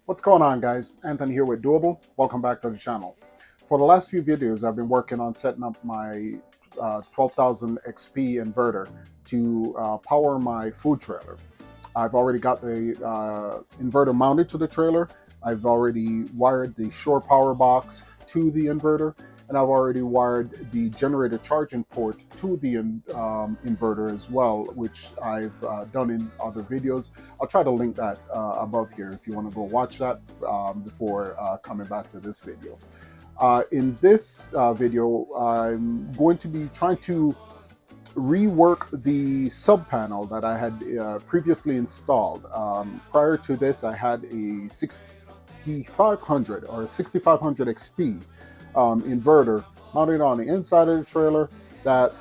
What's going on, guys? Anthony here with Doable. Welcome back to the channel. For the last few videos, I've been working on setting up my 12,000 XP inverter to power my food trailer. I've already got the inverter mounted to the trailer. I've already wired the shore power box to the inverter, and I've already wired the generator charging port to the inverter as well, which I've done in other videos. I'll try to link that above here if you want to go watch that before coming back to this video. In this video, I'm going to be trying to rework the sub panel that I had previously installed. Prior to this, I had a 6500 or 6500 XP inverter mounted on the inside of the trailer that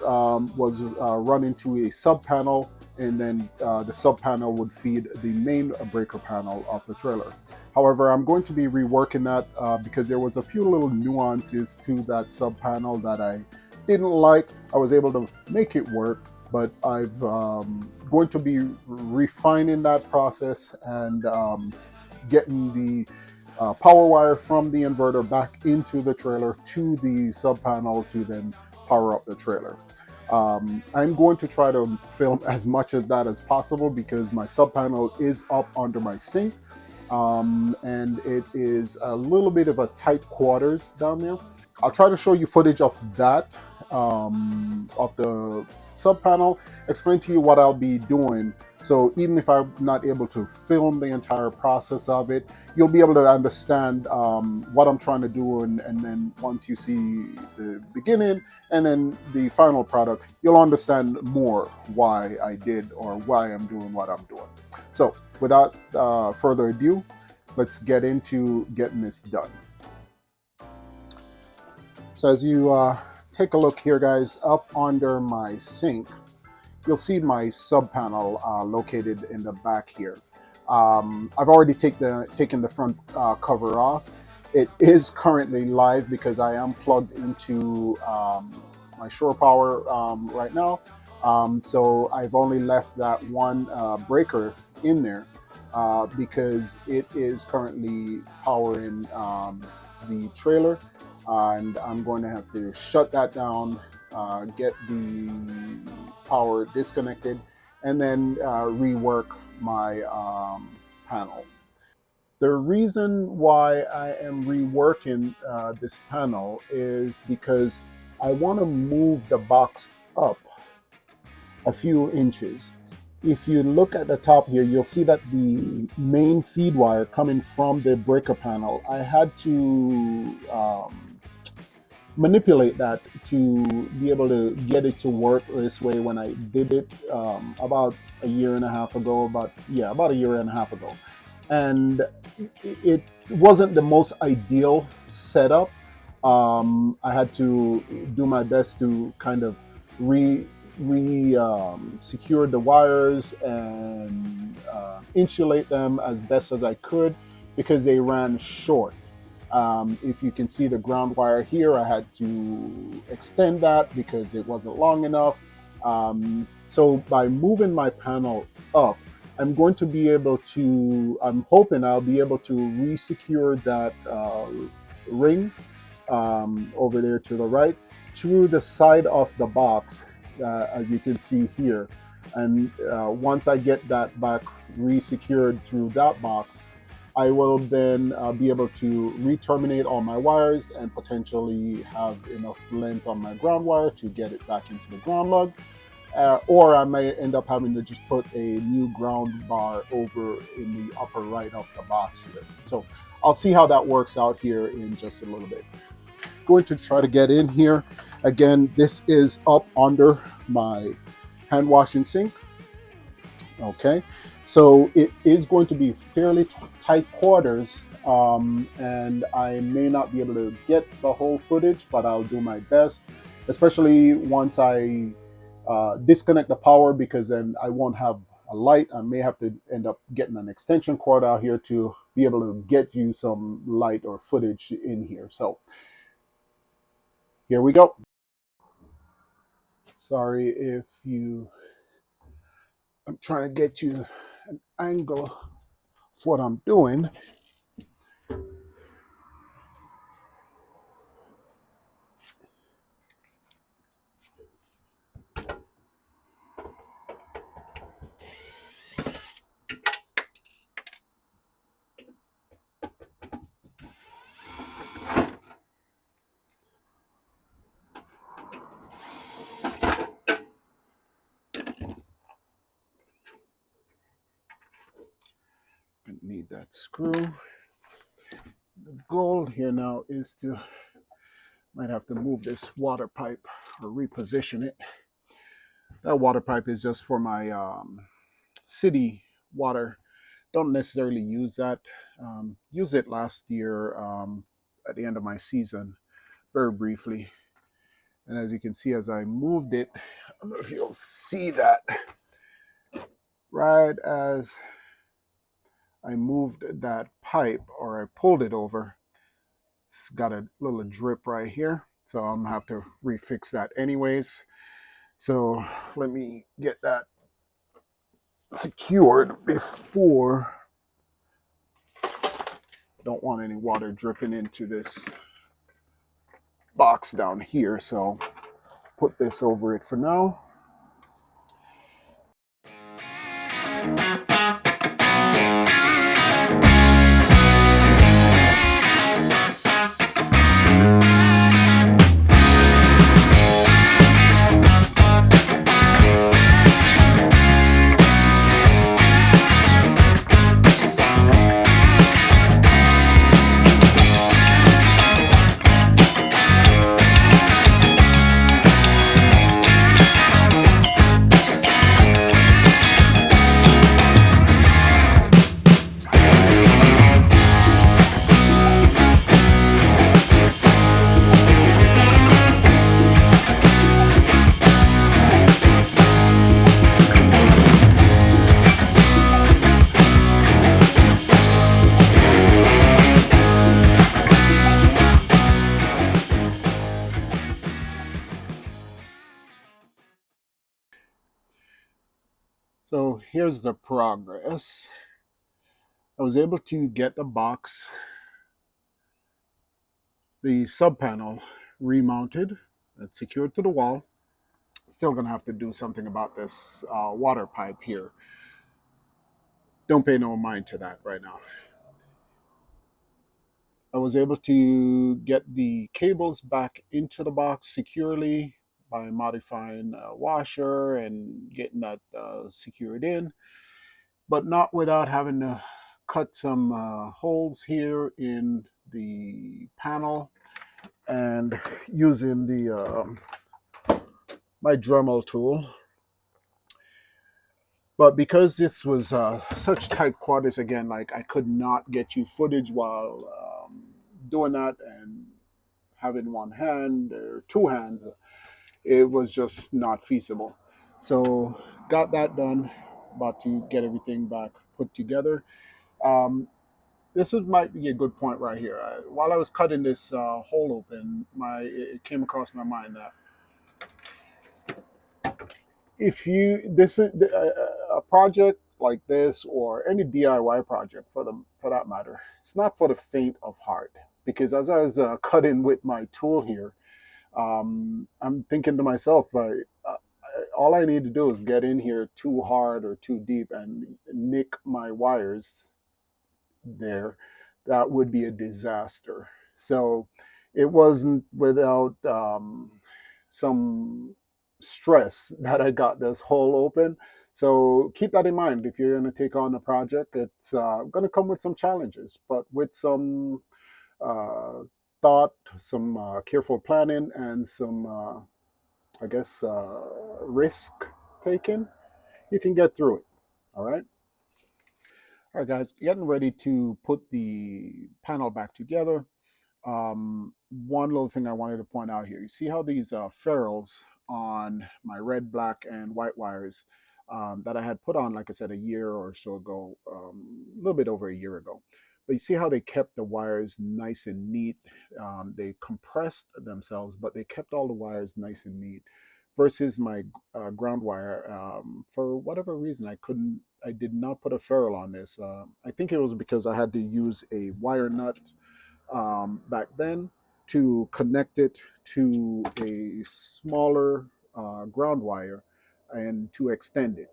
was run into a sub panel, and then the sub panel would feed the main breaker panel of the trailer. However, I'm going to be reworking that because there was a few little nuances to that sub panel that I didn't like. I was able to make it work, but I've going to be refining that process and getting the power wire from the inverter back into the trailer to the sub panel to then power up the trailer. I'm going to try to film as much of that as possible because my sub panel is up under my sink, and it is a little bit of a tight quarters down there. I'll try to show you footage of that, of the sub panel, explain to you what I'll be doing. So even if I'm not able to film the entire process of it, you'll be able to understand what I'm trying to do, and then once you see the beginning and then the final product, you'll understand more why I did or why I'm doing what I'm doing. So without further ado, let's get into getting this done. So as you take a look here, guys, up under my sink, you'll see my sub panel located in the back here. I've already taken the front cover off. It is currently live because I am plugged into my shore power right now. So I've only left that one breaker in there because it is currently powering the trailer, and I'm going to have to shut that down, get the power disconnected, and then rework my panel. The reason why I am reworking this panel is because I want to move the box up a few inches. If you look at the top here, you'll see that the main feed wire coming from the breaker panel, I had to manipulate that to be able to get it to work this way when I did it about a year and a half ago, about a year and a half ago. And it wasn't the most ideal setup. I had to do my best to kind of secure the wires and insulate them as best as I could because they ran short. If you can see the ground wire here, I had to extend that because it wasn't long enough. So by moving my panel up, I'm going to be able to, I'm hoping I'll be able to re-secure that ring over there to the right through the side of the box, as you can see here. And once I get that back re-secured through that box, I will then be able to re-terminate all my wires and potentially have enough length on my ground wire to get it back into the ground lug. Or I may end up having to just put a new ground bar over in the upper right of the box here. So I'll see how that works out here in just a little bit. Going to try to get in here. Again, this is up under my hand washing sink. Okay, so it is going to be fairly tight quarters, and I may not be able to get the whole footage, but I'll do my best, especially once I disconnect the power, because then I won't have a light. I may have to end up getting an extension cord out here to be able to get you some light or footage in here. So here we go. Sorry if I'm trying to get you an angle of what I'm doing. need that screw. The goal here now is to, might have to move this water pipe or reposition it. That water pipe is just for my city water. Don't necessarily use that. Used it last year at the end of my season, very briefly. And as you can see, as I moved it, I don't know if you'll see that, right as I moved that pipe or I pulled it over, it's got a little drip right here. So I'm gonna have to refix that anyways. So let me get that secured before. Don't want any water dripping into this box down here. So put this over it for now. So here's the progress. I was able to get the box, the sub panel remounted. It's secured to the wall. Still gonna have to do something about this water pipe here. Don't pay no mind to that right now. I was able to get the cables back into the box securely by modifying a washer and getting that secured in, but not without having to cut some holes here in the panel and using the my Dremel tool. But because this was such tight quarters, again, like I could not get you footage while doing that and having one hand or two hands, it was just not feasible. So got that done, about to get everything back put together. This might be a good point right here. While I was cutting this hole open, it came across my mind that if you this is a project like this or any DIY project for that matter, it's not for the faint of heart. Because as I was cutting with my tool here, I'm thinking to myself, all I need to do is get in here too hard or too deep and nick my wires there. That would be a disaster. So it wasn't without some stress that I got this hole open. So keep that in mind if you're going to take on a project. It's going to come with some challenges, but with some uh, thought, some careful planning, and some, I guess, risk taking, you can get through it. All right. All right, guys, getting ready to put the panel back together. One little thing I wanted to point out here. You see how these ferrules on my red, black, and white wires that I had put on, like I said, a year or so ago, a little bit over a year ago. But you see how they kept the wires nice and neat. They compressed themselves, but they kept all the wires nice and neat. Versus my ground wire, for whatever reason, I did not put a ferrule on this. I think it was because I had to use a wire nut back then to connect it to a smaller ground wire and to extend it.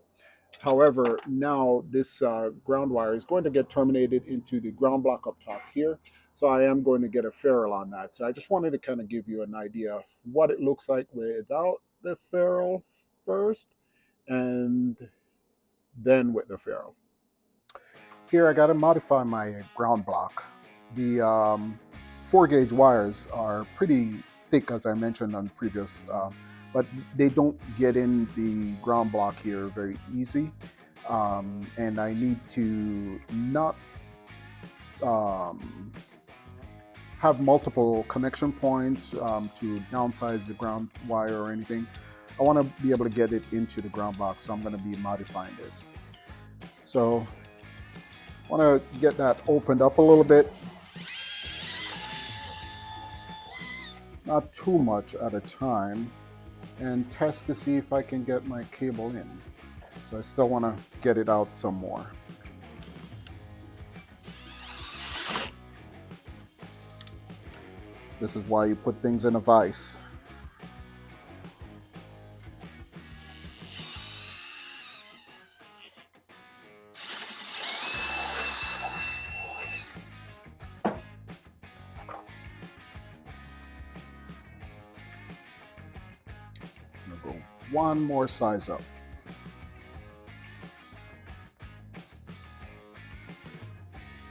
However, now this ground wire is going to get terminated into the ground block up top here. So I am going to get a ferrule on that. So I just wanted to kind of give you an idea of what it looks like without the ferrule first and then with the ferrule. Here I got to modify my ground block. The 4 gauge wires are pretty thick, as I mentioned on previous, but they don't get in the ground block here very easy. And I need to not um, have multiple connection points to downsize the ground wire or anything. I want to be able to get it into the ground block, so I'm going to be modifying this. So I want to get that opened up a little bit, not too much at a time, and test to see if I can get my cable in. So I still want to get it out some more. This is why you put things in a vise. I'm going to go one more size up.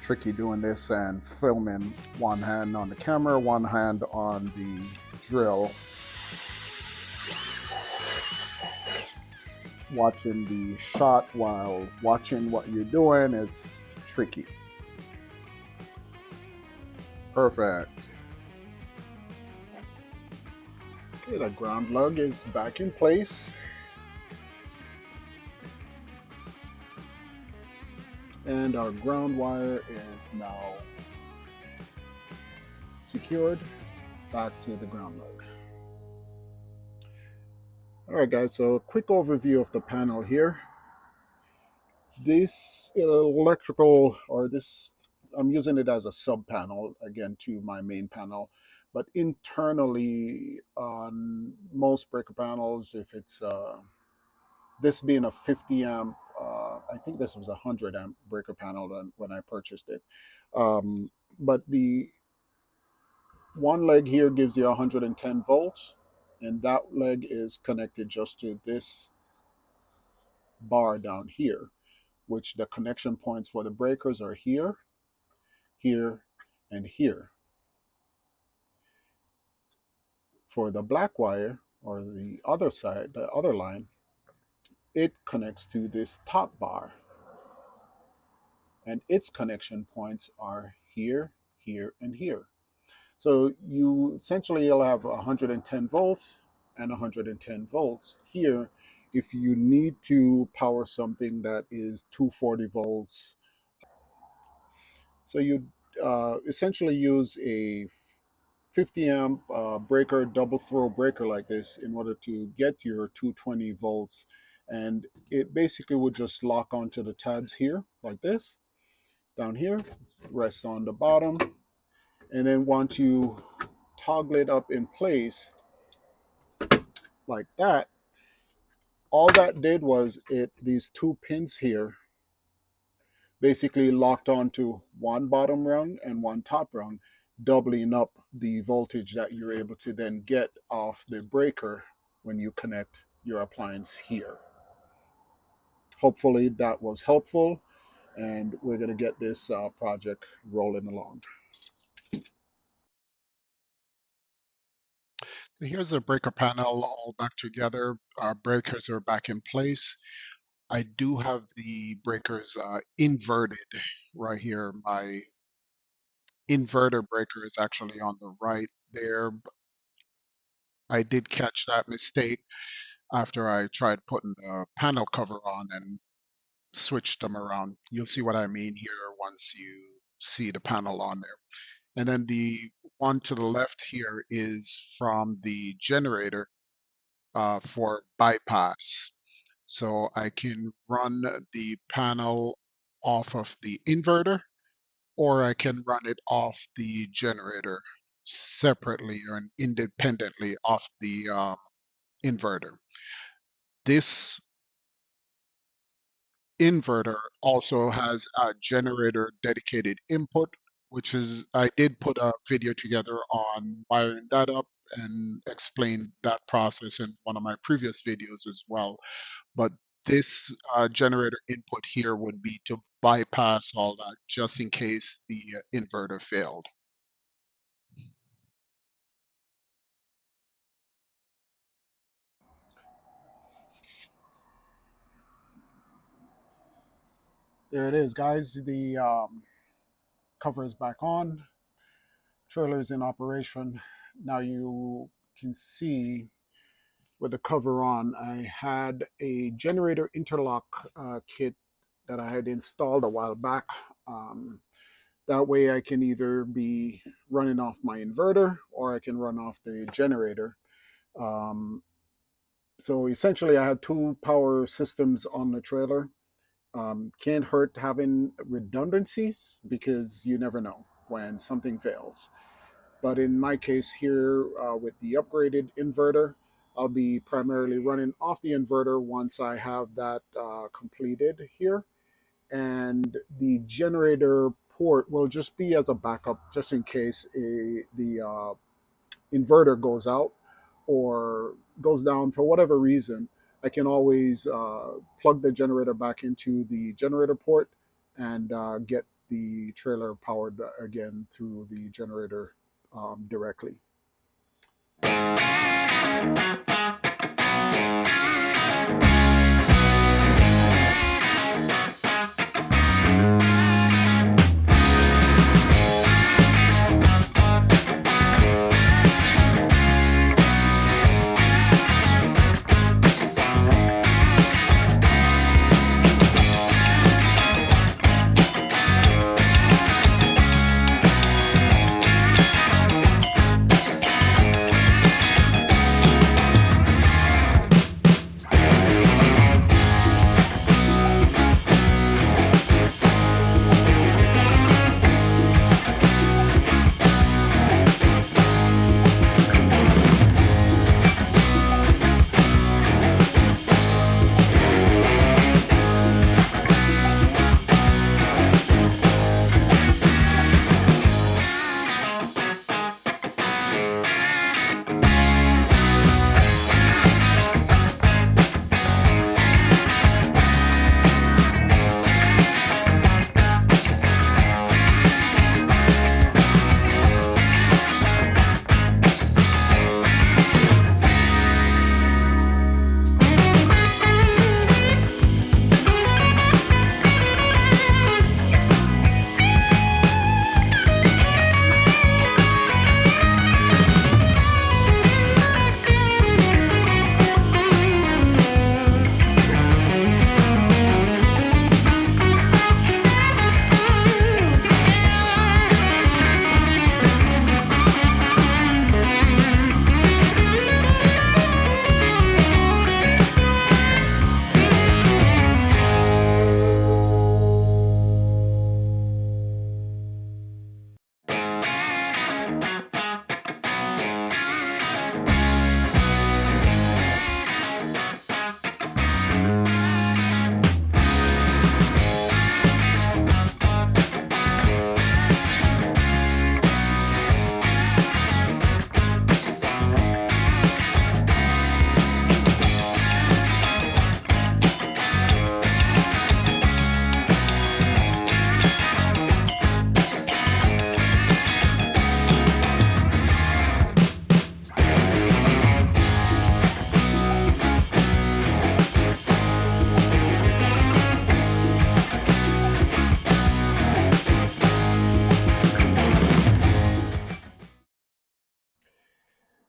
Tricky doing this and filming one hand on the camera, one hand on the drill. Watching the shot while watching what you're doing is tricky. Perfect. Okay, the ground lug is back in place. And our ground wire is now secured back to the ground lug. All right, guys, so a quick overview of the panel here. This electrical, or this, I'm using it as a sub panel again to my main panel, but internally on most breaker panels, if it's this being a 50 amp, I think this was a 100 amp breaker panel when I purchased it. But the one leg here gives you 110 volts, and that leg is connected just to this bar down here, which the connection points for the breakers are here, here, and here. For the black wire, or the other side, the other line, it connects to this top bar, and its connection points are here, here, and here. So you essentially you'll have 110 volts and 110 volts here if you need to power something that is 240 volts. So you essentially use a 50 amp breaker, double throw breaker like this in order to get your 220 volts. And it basically would just lock onto the tabs here like this, down here, rest on the bottom. And then once you toggle it up in place like that, all that did was these two pins here basically locked onto one bottom rung and one top rung, doubling up the voltage that you're able to then get off the breaker when you connect your appliance here. Hopefully that was helpful, and we're going to get this project rolling along. So here's the breaker panel all back together. Our breakers are back in place. I do have the breakers inverted right here. My inverter breaker is actually on the right there. I did catch that mistake after I tried putting the panel cover on and switched them around. You'll see what I mean here once you see the panel on there. And then the one to the left here is from the generator for bypass. So I can run the panel off of the inverter, or I can run it off the generator separately or independently off the inverter. This inverter also has a generator dedicated input, which is, I did put a video together on wiring that up and explain that process in one of my previous videos as well. But this generator input here would be to bypass all that just in case the inverter failed. There it is, guys. The cover is back on. Trailer is in operation. Now you can see with the cover on, I had a generator interlock kit that I had installed a while back. Um, that way I can either be running off my inverter or I can run off the generator. Um, so essentially I have two power systems on the trailer. Can't hurt having redundancies because you never know when something fails. But in my case here, with the upgraded inverter, I'll be primarily running off the inverter once I have that completed here. And the generator port will just be as a backup, just in case the inverter goes out or goes down for whatever reason. I can always plug the generator back into the generator port and get the trailer powered again through the generator directly.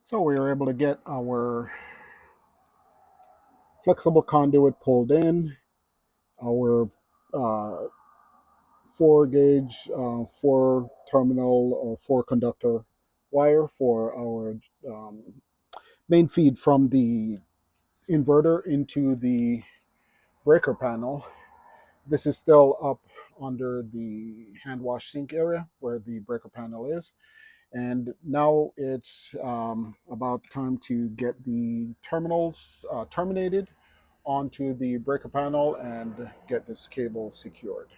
So we were able to get our flexible conduit pulled in, our 4 gauge, 4 terminal or 4 conductor wire for our main feed from the inverter into the breaker panel. This is still up under the hand wash sink area where the breaker panel is. And now it's about time to get the terminals terminated onto the breaker panel and get this cable secured.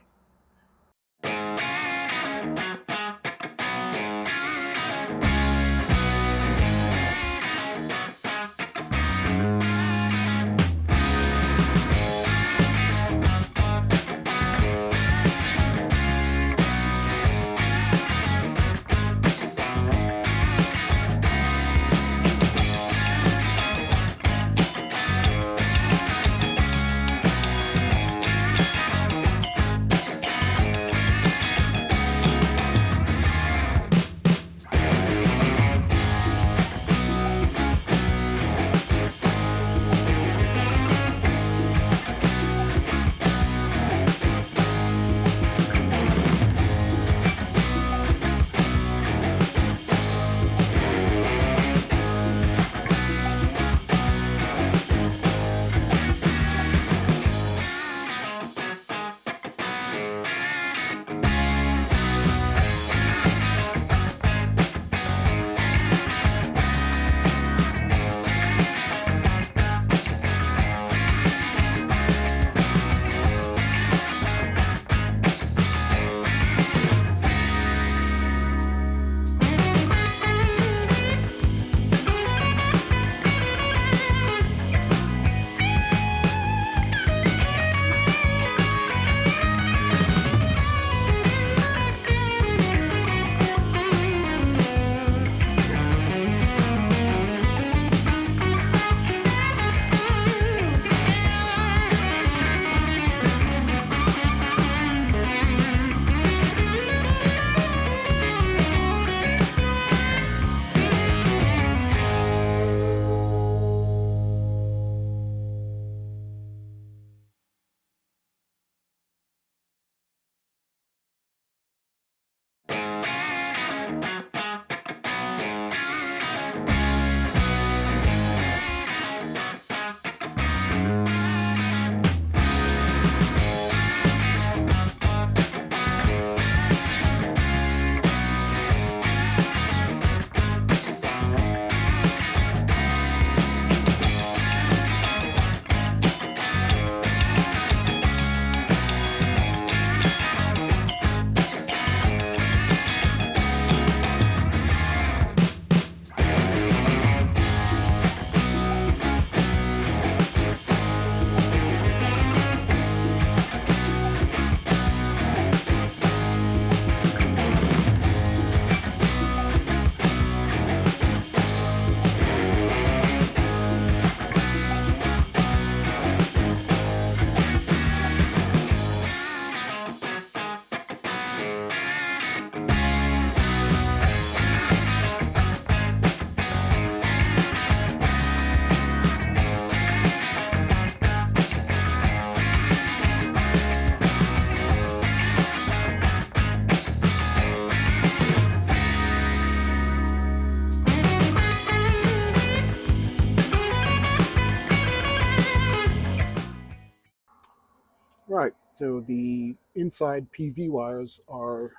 So the inside PV wires are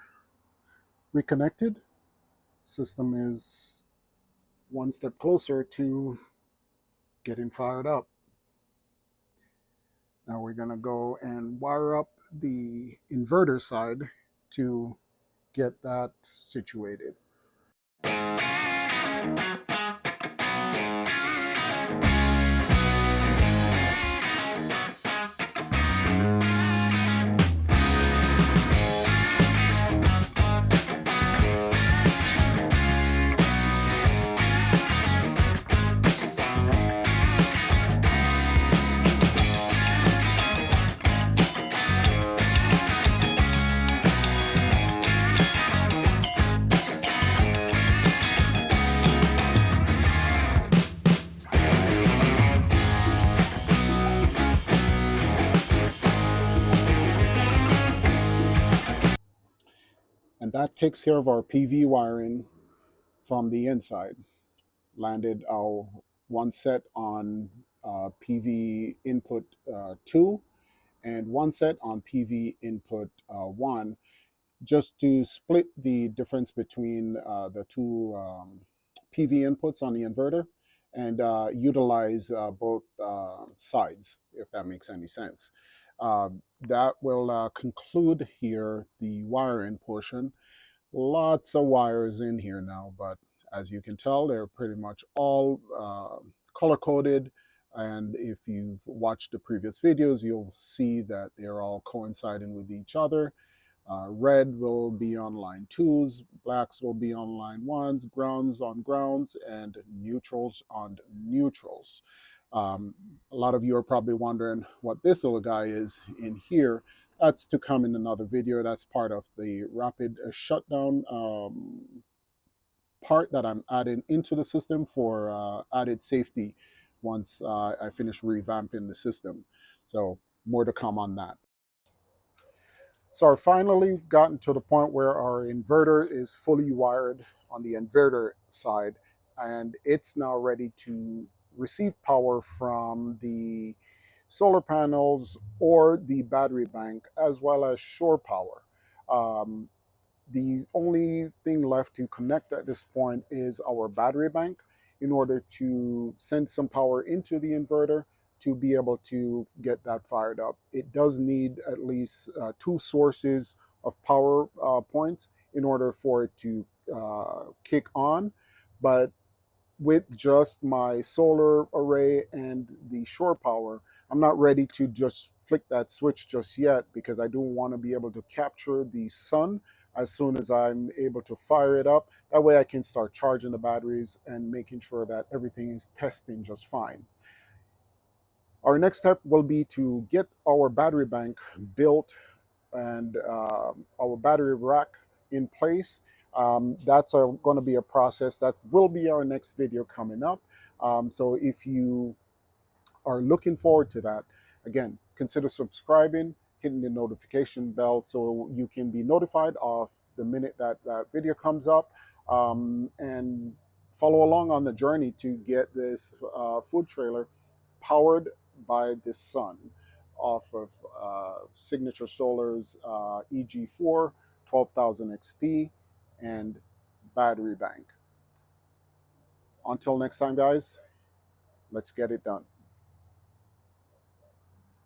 reconnected. System is one step closer to getting fired up. Now we're going to go and wire up the inverter side to get that situated. And that takes care of our PV wiring from the inside. Landed our one set on PV input 2 and one set on PV input 1, just to split the difference between the two PV inputs on the inverter and utilize both sides, if that makes any sense. That will conclude here the wiring portion. Lots of wires in here now, but as you can tell, they're pretty much all color coded. And if you've watched the previous videos, you'll see that they're all coinciding with each other. Red will be on line 2s, blacks will be on line 1s, grounds on grounds, and neutrals on neutrals. A lot of you are probably wondering what this little guy is in here. That's to come in another video. That's part of the rapid shutdown part that I'm adding into the system for added safety once I finish revamping the system. So more to come on that. So I've finally gotten to the point where our inverter is fully wired on the inverter side, and it's now ready to receive power from the solar panels or the battery bank, as well as shore power. The only thing left to connect at this point is our battery bank in order to send some power into the inverter to be able to get that fired up. It does need at least 2 sources of power points in order for it to kick on. But with just my solar array and the shore power, I'm not ready to just flick that switch just yet, because I do want to be able to capture the sun as soon as I'm able to fire it up. That way I can start charging the batteries and making sure that everything is testing just fine. Our next step will be to get our battery bank built and our battery rack in place. That's going to be a process that will be our next video coming up. So if you are looking forward to that, again, consider subscribing, hitting the notification bell so you can be notified of the minute that that video comes up, and follow along on the journey to get this food trailer powered by the sun off of Signature Solar's EG4 12,000 XP and battery bank. Until next time, guys, let's get it done.